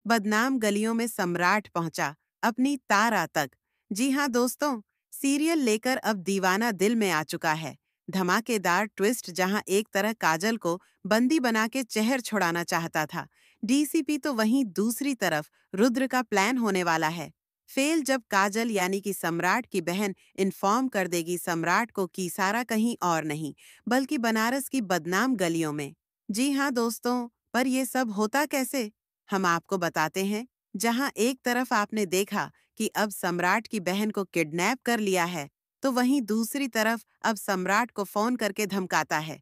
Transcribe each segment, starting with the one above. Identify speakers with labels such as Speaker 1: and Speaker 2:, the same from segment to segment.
Speaker 1: बदनाम गलियों में सम्राट पहुंचा अपनी तारा तक। जी हाँ दोस्तों, सीरियल लेकर अब दीवाना दिल में आ चुका है। धमाकेदार ट्विस्ट जहां एक तरह काजल को बंदी बना के जहर छुड़ाना चाहता था डीसीपी, तो वहीं दूसरी तरफ रुद्र का प्लान होने वाला है फेल, जब काजल यानी कि सम्राट की बहन इन्फॉर्म कर देगी सम्राट को कि सारा कहीं और नहीं बल्कि बनारस की बदनाम गलियों में। जी हाँ दोस्तों, पर ये सब होता कैसे, हम आपको बताते हैं। जहां एक तरफ आपने देखा कि अब सम्राट की बहन को किडनैप कर लिया है, तो वहीं दूसरी तरफ अब सम्राट को फोन करके धमकाता है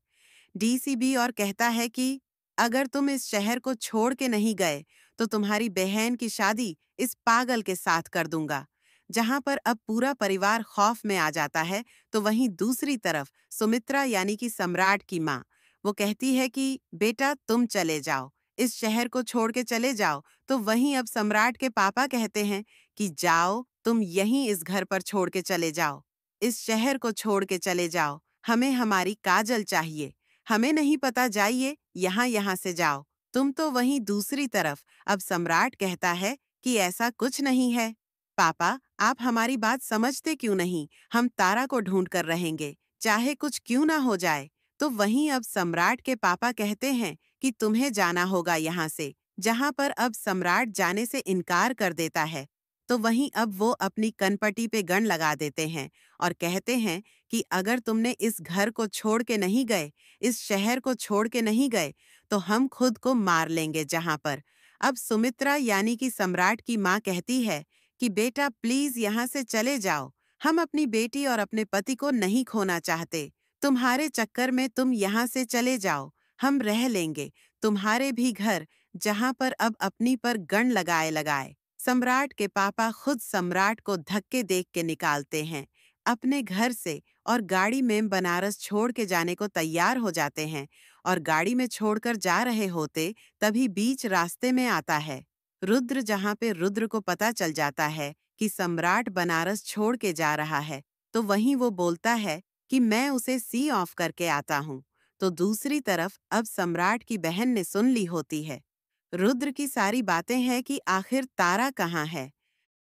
Speaker 1: डीसीबी और कहता है कि अगर तुम इस शहर को छोड़ के नहीं गए तो तुम्हारी बहन की शादी इस पागल के साथ कर दूंगा। जहां पर अब पूरा परिवार खौफ में आ जाता है, तो वहीं दूसरी तरफ सुमित्रा यानी कि सम्राट की माँ, वो कहती है कि बेटा तुम चले जाओ, इस शहर को छोड़ के चले जाओ। तो वहीं अब सम्राट के पापा कहते हैं कि जाओ तुम यहीं इस घर पर छोड़ के चले जाओ, इस शहर को छोड़ के चले जाओ, हमें हमारी काजल चाहिए, हमें नहीं पता, जाइए यहाँ यहाँ से जाओ तुम। तो वहीं दूसरी तरफ अब सम्राट कहता है कि ऐसा कुछ नहीं है पापा, आप हमारी बात समझते क्यों नहीं, हम तारा को ढूंढ कर रहेंगे चाहे कुछ क्यों ना हो जाए। तो वहीं अब सम्राट के पापा कहते हैं कि तुम्हें जाना होगा यहाँ से, जहाँ पर अब सम्राट जाने से इनकार कर देता है। तो वहीं अब वो अपनी कनपटी पे गन लगा देते हैं और कहते हैं कि अगर तुमने इस घर को छोड़ के नहीं गए, इस शहर को छोड़ के नहीं गए, तो हम खुद को मार लेंगे जहां पर। अब सुमित्रा यानी कि सम्राट की माँ कहती है कि बेटा प्लीज यहाँ से चले जाओ, हम अपनी बेटी और अपने पति को नहीं खोना चाहते, तुम्हारे चक्कर में तुम यहाँ से चले जाओ, हम रह लेंगे तुम्हारे भी घर, जहां पर अब अपनी पर गन लगाए लगाए सम्राट के पापा खुद सम्राट को धक्के देख के निकालते हैं अपने घर से और गाड़ी में बनारस छोड़ के जाने को तैयार हो जाते हैं। और गाड़ी में छोड़कर जा रहे होते तभी बीच रास्ते में आता है रुद्र, जहां पे रुद्र को पता चल जाता है कि सम्राट बनारस छोड़ के जा रहा है। तो वहीं वो बोलता है कि मैं उसे सी ऑफ करके आता हूँ। तो दूसरी तरफ अब सम्राट की बहन ने सुन ली होती है रुद्र की सारी बातें हैं कि आखिर तारा कहाँ है।